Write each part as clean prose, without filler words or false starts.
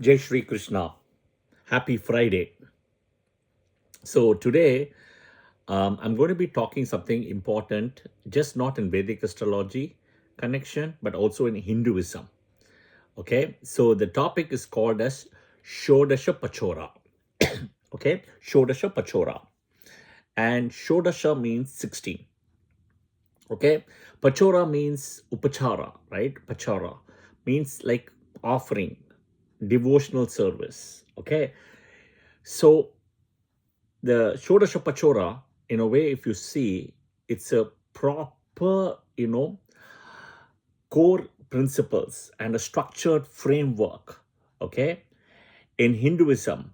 Jai Shri Krishna. Happy Friday. So today I'm going to be talking something important, just not in Vedic astrology connection, but also in Hinduism. Okay, so the topic is called as Shodashopachara. Okay, Shodashopachara. And Shodasha means 16. Okay, Pachora means upachara, right? Pachara means like offering, devotional service. Okay, so the Shodashopachara, in a way, if you see, it's a proper, core principles and a structured framework, okay, in Hinduism,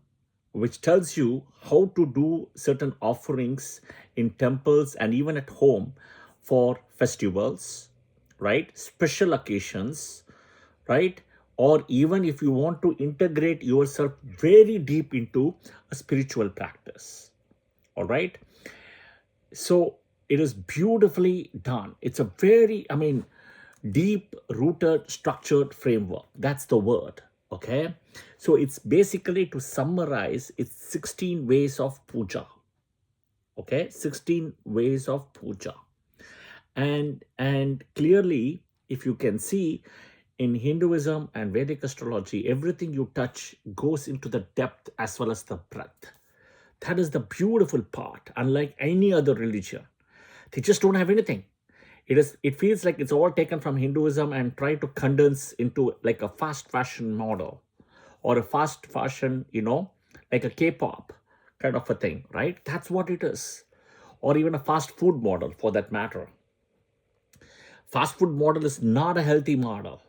which tells you how to do certain offerings in temples and even at home for festivals, right? Special occasions, right? Or even if you want to integrate yourself very deep into a spiritual practice, all right? So it is beautifully done. It's a very, deep rooted, structured framework. That's the word. Okay. So it's basically, to summarize, it's 16 ways of puja. Okay. 16 ways of puja. And clearly, if you can see, in Hinduism and Vedic astrology, everything you touch goes into the depth as well as the breadth. That is the beautiful part. Unlike any other religion, they just don't have anything. It feels like it's all taken from Hinduism and try to condense into like a fast fashion model, or a fast fashion, like a K-pop kind of a thing, right? That's what it is. Or even a fast food model for that matter. Fast food model is not a healthy model.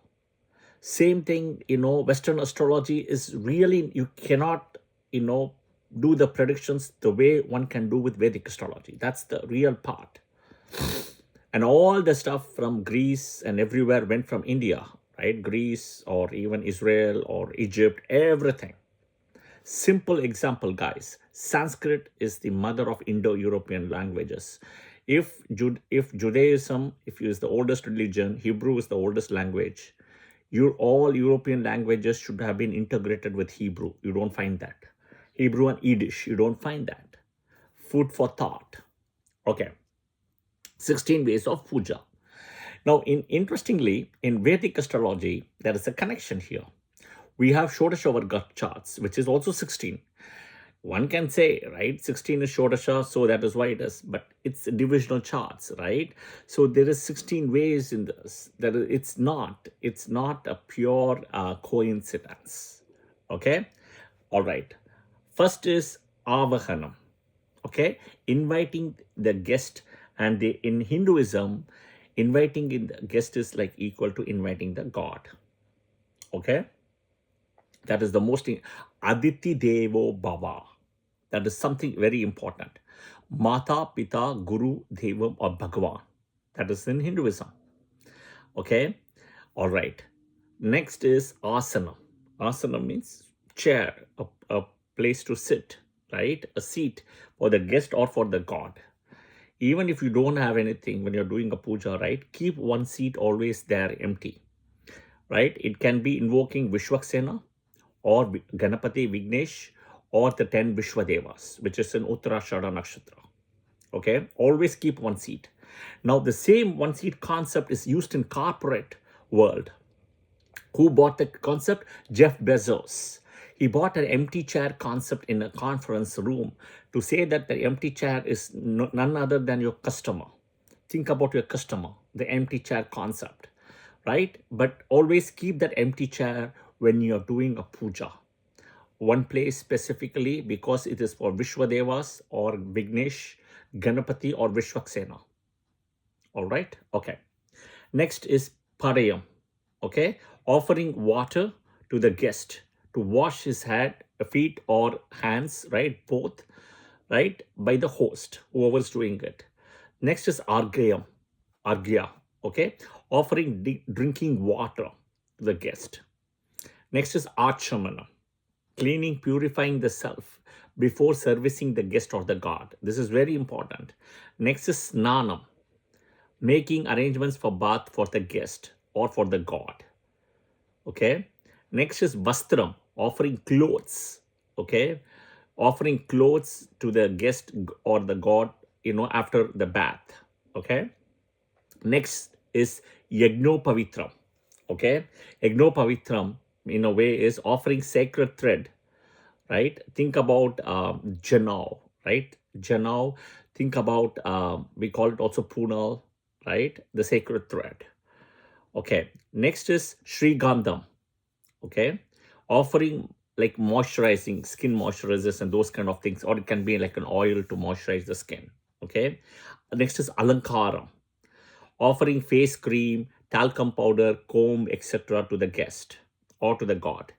Same thing, Western astrology is really, you cannot, do the predictions the way one can do with Vedic astrology. That's the real part. And all the stuff from Greece and everywhere went from India, right? Greece or even Israel or Egypt, everything. Simple example, guys. Sanskrit is the mother of Indo-European languages. If Judaism, if is the oldest religion, Hebrew is the oldest language, all European languages should have been integrated with Hebrew. You don't find that. Hebrew and Yiddish, you don't find that. Food for thought. Okay. 16 ways of puja. Now, interestingly, in Vedic astrology, there is a connection here. We have Shodasha charts, which is also 16. One can say, right, 16 is Shodasha, so that is why it is, but it's divisional charts, right? So there is 16 ways in this. It's not a pure coincidence. Okay? All right. First is Avahanam. Okay, inviting the guest. And in Hinduism, inviting in the guest is like equal to inviting the god. Okay, that is the most Aditi Devo Bhava. That is something very important. Mata Pita Guru Devam or Bhagavan. That is in Hinduism. Okay, all right. Next is asana. Asana means chair, a place to sit, right? A seat for the guest or for the god. Even if you don't have anything when you're doing a puja, right? Keep one seat always there empty, right? It can be invoking Vishwaksena or Ganapati Vignesh or the 10 Vishwadevas, which is in Uttarashada Nakshatra. Okay, always keep one seat. Now, the same one seat concept is used in corporate world. Who bought the concept? Jeff Bezos. He bought an empty chair concept in a conference room to say that the empty chair is none other than your customer. Think about your customer, the empty chair concept, right? But always keep that empty chair when you're doing a puja. One place specifically, because it is for Vishwadevas or Vignesh, Ganapati or Vishwaksena. All right? Okay. Next is Parayam. Okay? Offering water to the guest to wash his head, feet or hands, right? Both, right? By the host, whoever's doing it. Next is Argyam. Argya. Okay? Offering drinking water to the guest. Next is Achamana. Cleaning, purifying the self before servicing the guest or the god. This is very important. Next is Snanam. Making arrangements for bath for the guest or for the god. Okay. Next is Vastram, offering clothes, okay, offering clothes to the guest or the god, after the bath, okay. Next is Yagnopavitram. Okay. Yagnopavitram, in a way, is offering sacred thread, right? Think about Janao, right? Janao, think about, we call it also Punal, right? The sacred thread. Okay. Next is Sri Gandham. Okay. Offering like moisturizing, skin moisturizers and those kind of things, or it can be like an oil to moisturize the skin. Okay. Next is Alankaram, offering face cream, talcum powder, comb, etc. to the guest or to the god.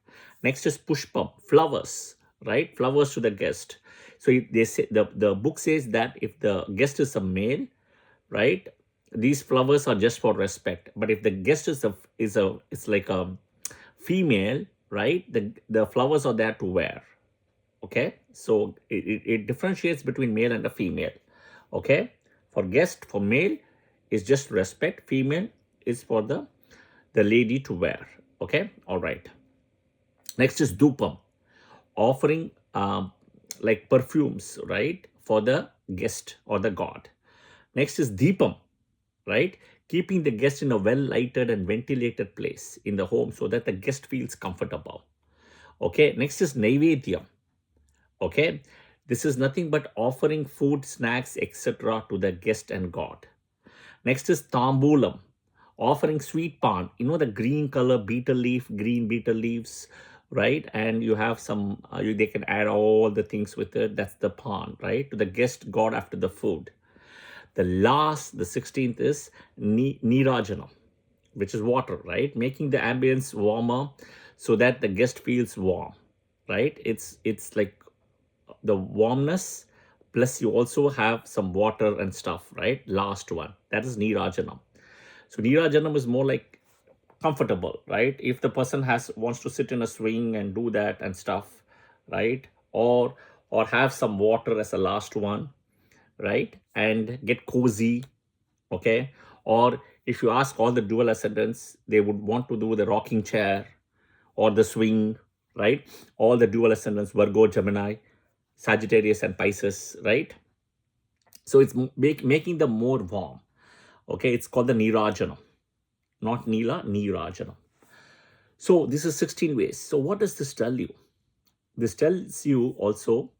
Next is pushpam, flowers, right? Flowers to the guest. So they say, the book says that if the guest is a male, right, these flowers are just for respect. But if the guest it's like a female, right, the flowers are there to wear. Okay, so it differentiates between male and a female. Okay, for guest, for male is just respect, female is for the lady to wear. Okay, all right. Next is dupam, offering like perfumes, right, for the guest or the god. Next is deepam, right, keeping the guest in a well lighted and ventilated place in the home so that the guest feels comfortable. Okay, next is naivedyam. Okay, this is nothing but offering food, snacks, etc. to the guest and god. Next is tambulam, offering sweet pan, the green color betel leaf, green betel leaves, right? And you have some, they can add all the things with it. That's the pan, right? To the guest god after the food. The 16th is nirajana, which is water, right? Making the ambience warmer so that the guest feels warm, right? It's like the warmness plus you also have some water and stuff, right? Last one, that is nirajanam. So nirajanam is more like comfortable, right? If the person wants to sit in a swing and do that and stuff, right? Or have some water as a last one, right? And get cozy. Okay. Or if you ask all the dual ascendants, they would want to do the rocking chair or the swing, right? All the dual ascendants, Virgo, Gemini, Sagittarius and Pisces, right? So it's making them more warm. Okay, it's called the Nirajana, not Nila, Nirajana. So this is 16 ways. So what does this tell you? This tells you also,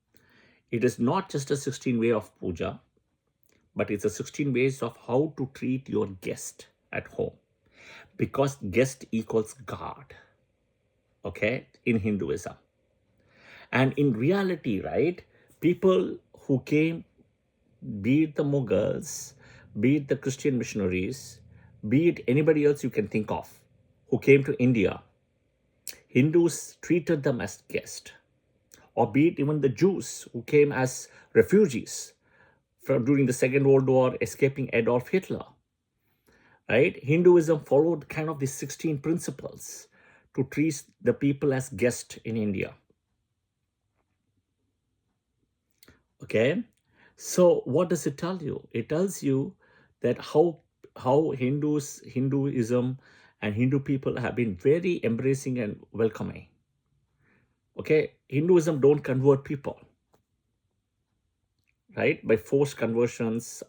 it is not just a 16 way of puja, but it's a 16 ways of how to treat your guest at home. Because guest equals God, okay, in Hinduism. And in reality, right, people who came, be it the Mughals, be it the Christian missionaries, be it anybody else you can think of who came to India, Hindus treated them as guests. Or be it even the Jews who came as refugees during the Second World War, escaping Adolf Hitler. Right? Hinduism followed kind of the 16 principles to treat the people as guests in India. Okay, so what does it tell you? It tells you that how Hinduism and Hindu people have been very embracing and welcoming. Okay, Hinduism don't convert people, right? By forced conversions,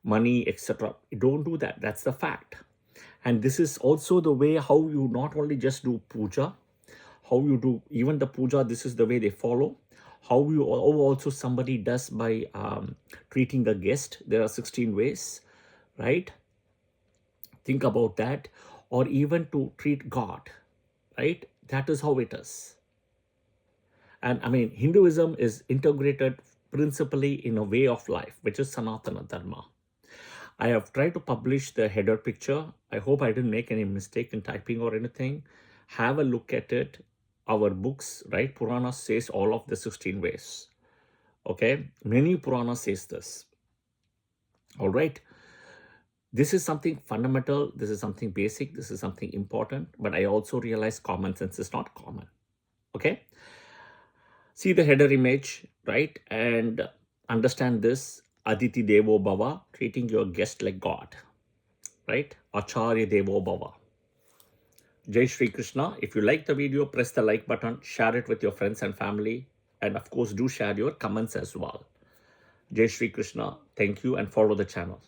money, etc. You don't do that. That's the fact. And this is also the way how you not only just do puja, how you do even the puja, this is the way they follow. How you also somebody does by treating the guest. There are 16 ways, right? Think about that. Or even to treat God, right? That is how it is. And Hinduism is integrated principally in a way of life, which is Sanatana Dharma. I have tried to publish the header picture. I hope I didn't make any mistake in typing or anything. Have a look at it. Our books, right? Purana says all of the 16 ways. Okay, many Purana says this. All right. This is something fundamental. This is something basic. This is something important. But I also realize common sense is not common. Okay. See the header image, right? And understand this. Aditi Devo Bhava, treating your guest like God, right? Acharya Devo Bhava. Jai Shri Krishna. If you like the video, press the like button, share it with your friends and family, and of course, do share your comments as well. Jai Shri Krishna. Thank you, and follow the channel.